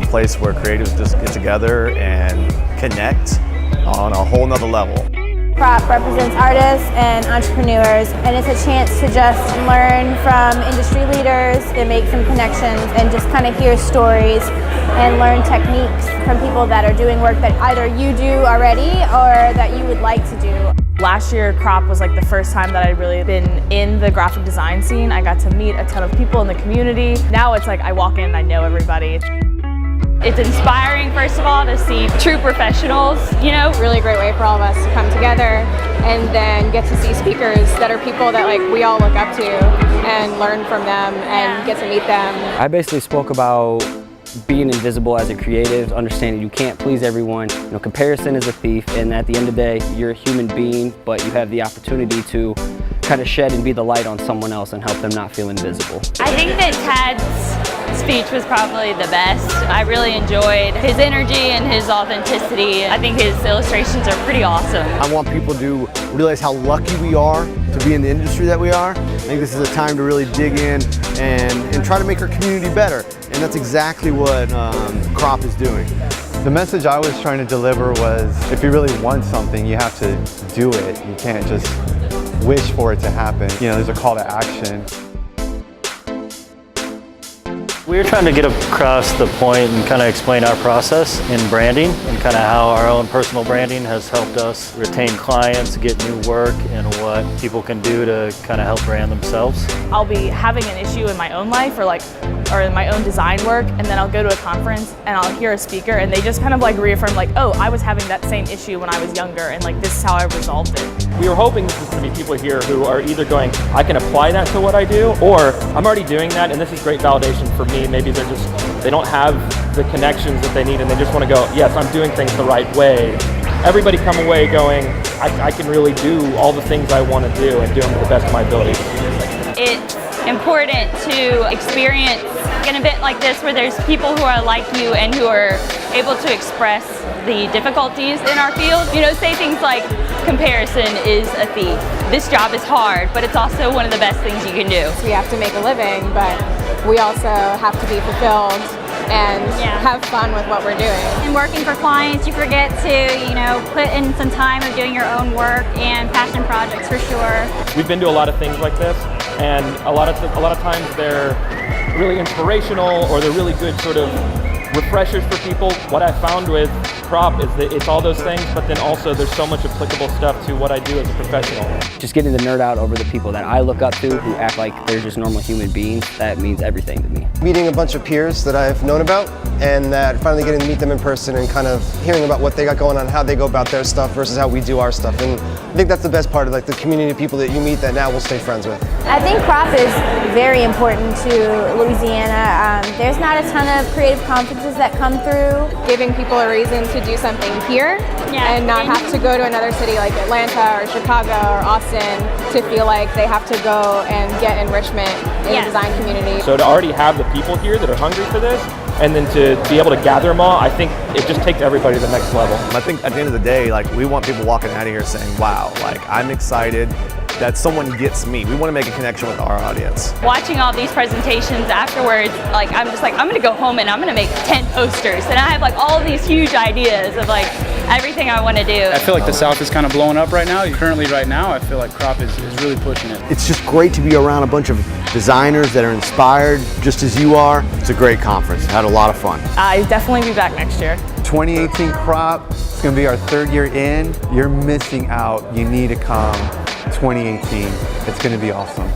a place where creatives just get together and connect on a whole nother level. Crop represents artists and entrepreneurs, and it's a chance to just learn from industry leaders and make some connections and just kind of hear stories and learn techniques from people that are doing work that either you do already or that you would like to do. Last year, Crop was like the first time that I'd really been in the graphic design scene. I got to meet a ton of people in the community. Now it's like I walk in and I know everybody. It's inspiring, first of all, to see true professionals, you know. Really great way for all of us to come together and then get to see speakers that are people that like we all look up to and learn from them and get to meet them. I basically spoke about being invisible as a creative, understanding you can't please everyone. You know, comparison is a thief, and at the end of the day, you're a human being, but you have the opportunity to kind of shed and be the light on someone else and help them not feel invisible. I think that Tad's speech was probably the best. I really enjoyed his energy and his authenticity. I think his illustrations are pretty awesome. I want people to realize how lucky we are to be in the industry that we are. I think this is a time to really dig in and try to make our community better. And that's exactly what Crop is doing. The message I was trying to deliver was, if you really want something, you have to do it. You can't just wish for it to happen. You know, there's a call to action. We were trying to get across the point and kind of explain our process in branding and kind of how our own personal branding has helped us retain clients, get new work, and what people can do to kind of help brand themselves. I'll be having an issue in my own life or in my own design work, and then I'll go to a conference and I'll hear a speaker and they just kind of like reaffirm like, oh, I was having that same issue when I was younger and like this is how I resolved it. We were hoping this is going to be people here who are either going, I can apply that to what I do, or I'm already doing that and this is great validation for me. Maybe they don't have the connections that they need and they just want to go, yes, I'm doing things the right way. Everybody come away going, I can really do all the things I want to do and do them to the best of my abilities. It's important to experience an event like this where there's people who are like you and who are able to express the difficulties in our field. You know, say things like, comparison is a thief. This job is hard, but it's also one of the best things you can do. We have to make a living, but we also have to be fulfilled and have fun with what we're doing. And working for clients, you forget to, you know, put in some time of doing your own work and passion projects for sure. We've been to a lot of things like this, and a lot of times they're really inspirational or they're really good sort of refreshers for people. What I found with Crop is that it's all those things, but then also there's so much applicable stuff to what I do as a professional. Just getting the nerd out over the people that I look up to who act like they're just normal human beings, that means everything to me. Meeting a bunch of peers that I've known about and that finally getting to meet them in person and kind of hearing about what they got going on, how they go about their stuff versus how we do our stuff. And I think that's the best part of like the community of people that you meet that now we'll stay friends with. I think Crop is very important to Louisiana. There's not a ton of creative conferences that come through. Giving people a reason to do something here and not have to go to another city like Atlanta or Chicago or Austin to feel like they have to go and get enrichment in the design community. So to already have the people here that are hungry for this, and then to be able to gather them all, I think it just takes everybody to the next level. I think at the end of the day, like, we want people walking out of here saying, wow, like, I'm excited that someone gets me. We want to make a connection with our audience. Watching all these presentations afterwards, like I'm just like, I'm gonna go home and I'm gonna make 10 posters. And I have like all these huge ideas of like everything I want to do. I feel like the South is kind of blowing up right now. Currently right now, I feel like Crop is really pushing it. It's just great to be around a bunch of designers that are inspired just as you are. It's a great conference. I had a lot of fun. I'll definitely be back next year. 2018 Crop, it's going to be our third year in. You're missing out. You need to come. 2018, it's going to be awesome.